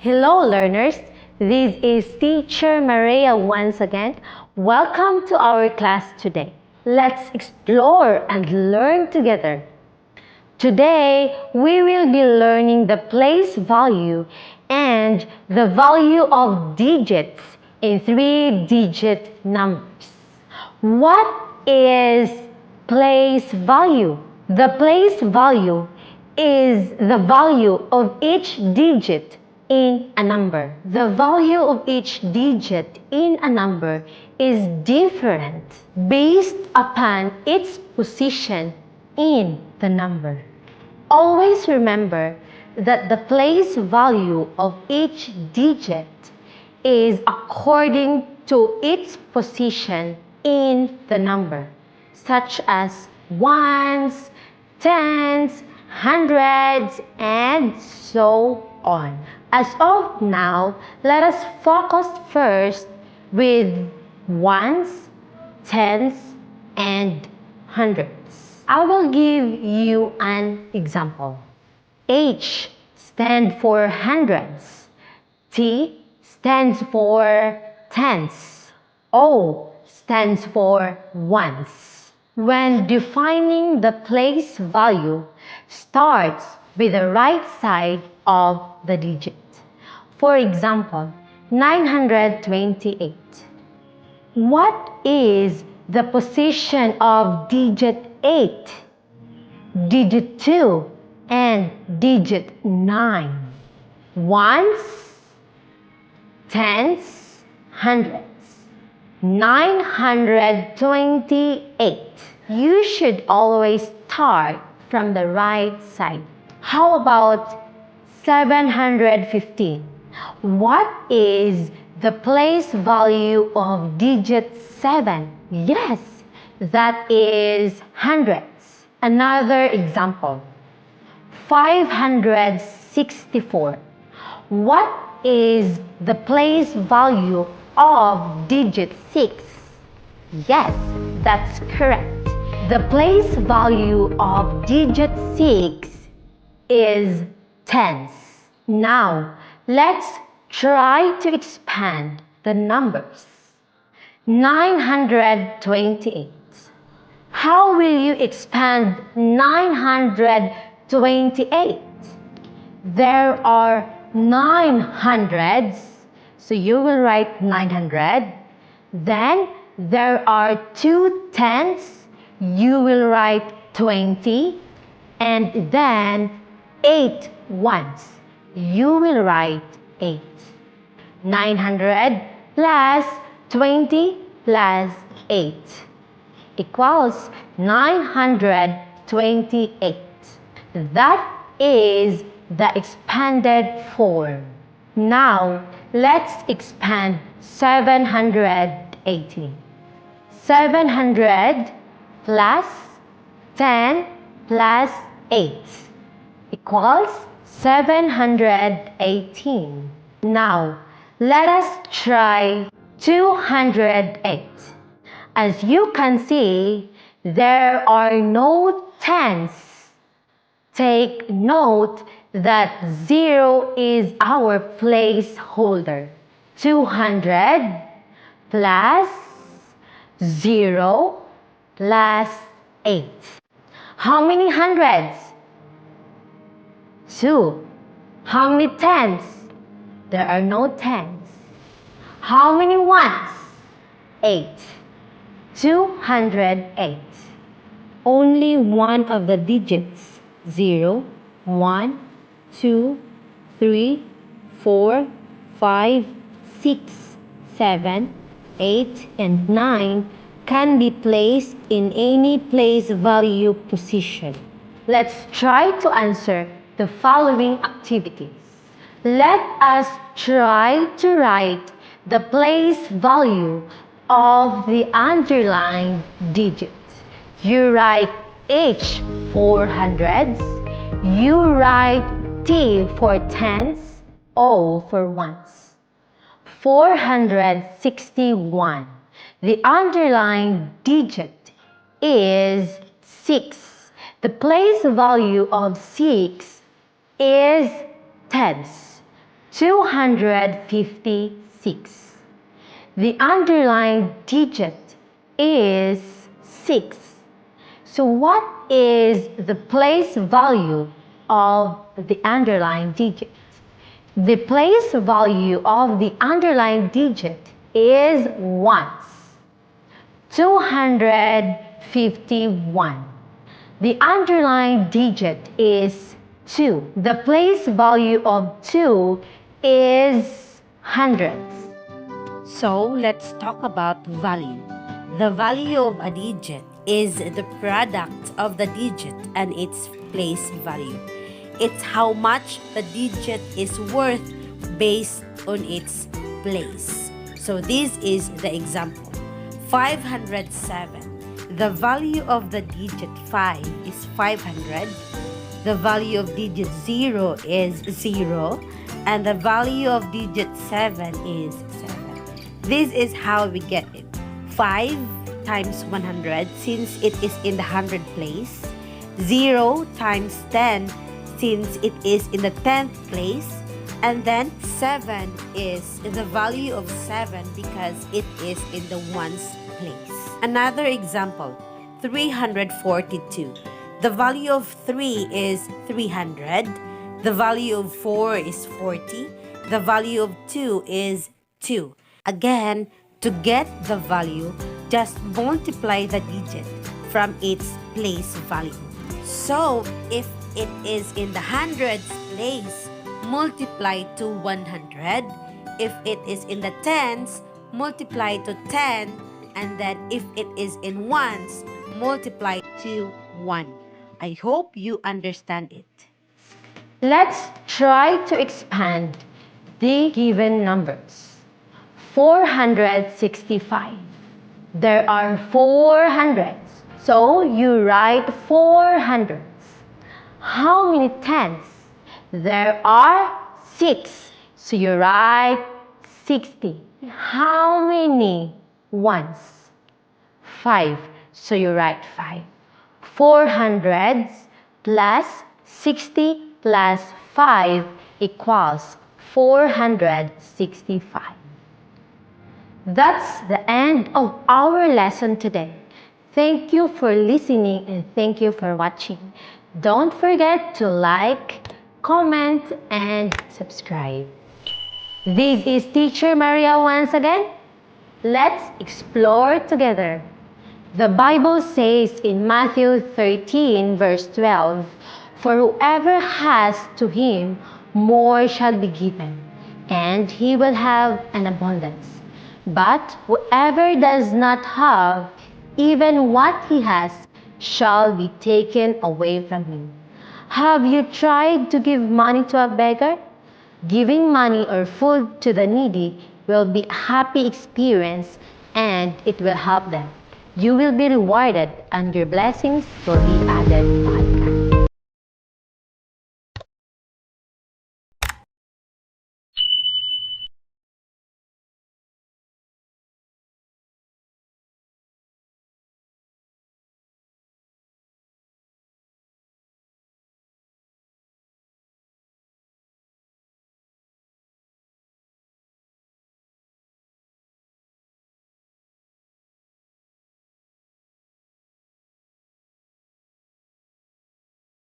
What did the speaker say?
Hello learners, this is Teacher Maria once again. Welcome to our class today. Let's explore and learn together. Today, we will be learning the place value and the value of digits in 3-digit numbers. What is place value? The place value is the value of each digit in a number. The value of each digit in a number is different based upon its position in the number. Always remember that the place value of each digit is according to its position in the number, such as ones, tens, hundreds, and so on. As of now, let us focus first with ones, tens, and hundreds. I will give you an example. H stands for hundreds. T stands for tens. O stands for ones. When defining the place value, starts with the right side of the digit. For example, 928. What is the position of digit 8, digit 2, and digit 9? Ones, tens, hundreds. 928. You should always start from the right side. How about 715? What is the place value of digit 7? Yes, that is hundreds. Another example, 564. What is the place value of digit 6? Yes, that's correct. The place value of digit 6 is tens. Now, let's try to expand the numbers. 928. How will you expand 928? There are 9 hundreds, so you will write 900. Then there are 2 tens, you will write 20. And then 8 ones, you will write 8. 900 plus 20 plus 8 equals 928. That is the expanded form. Now, let's expand 718. 700 plus 10 plus 8 equals 718. Now, let us try 208. As you can see, there are no tens. Take note that 0 is our placeholder. 200 plus 0 plus 8. How many hundreds? 2. How many tens? There are no tens. How many ones? 8. 208. Only one of the digits, 0, 1, 2, 3, 4, 5, 6, 7, 8, and 9 can be placed in any place value position. Let's try to answer the following activities. Let us try to write the place value of the underlined digit. You write H for hundreds, you write T for tens, O for ones. 461. The underlined digit is 6. The place value of 6 is tens. 256. The underlying digit is 6. So what is the place value of the underlying digit? The place value of the underlying digit is ones. 251. The underlying digit is 2. The place value of 2 is hundreds. So let's talk about value. The value of a digit is the product of the digit and its place value. It's how much the digit is worth based on its place. So this is the example. 507. The value of the digit 5 is 500. The value of digit 0 is 0. And the value of digit 7 is 7. This is how we get it. 5 times 100 since it is in the 100 place. 0 times 10 since it is in the 10th place. And then 7 is the value of 7 because it is in the ones place. Another example, 342. The value of 3 is 300. The value of 4 is 40. The value of 2 is 2. Again, to get the value, just multiply the digit from its place value. So, if it is in the hundreds place, multiply to 100. If it is in the tens, multiply to 10. And then if it is in ones, multiply to 1. I hope you understand it. Let's try to expand the given numbers. 465. There are 4 hundreds, so you write 4 hundreds. How many tens? There are 6, so you write 60. How many ones? 5, so you write 5. 4 hundreds plus 60 plus 5 equals 465. That's the end of our lesson today. Thank you for listening and thank you for watching. Don't forget to like, comment, and subscribe. This is Teacher Maria once again. Let's explore together. The Bible says in Matthew 13 verse 12, "For whoever has, to him more shall be given, and he will have an abundance. But whoever does not have, even what he has, shall be taken away from him." Have you tried to give money to a beggar? Giving money or food to the needy will be a happy experience and it will help them. You will be rewarded and your blessings will be added by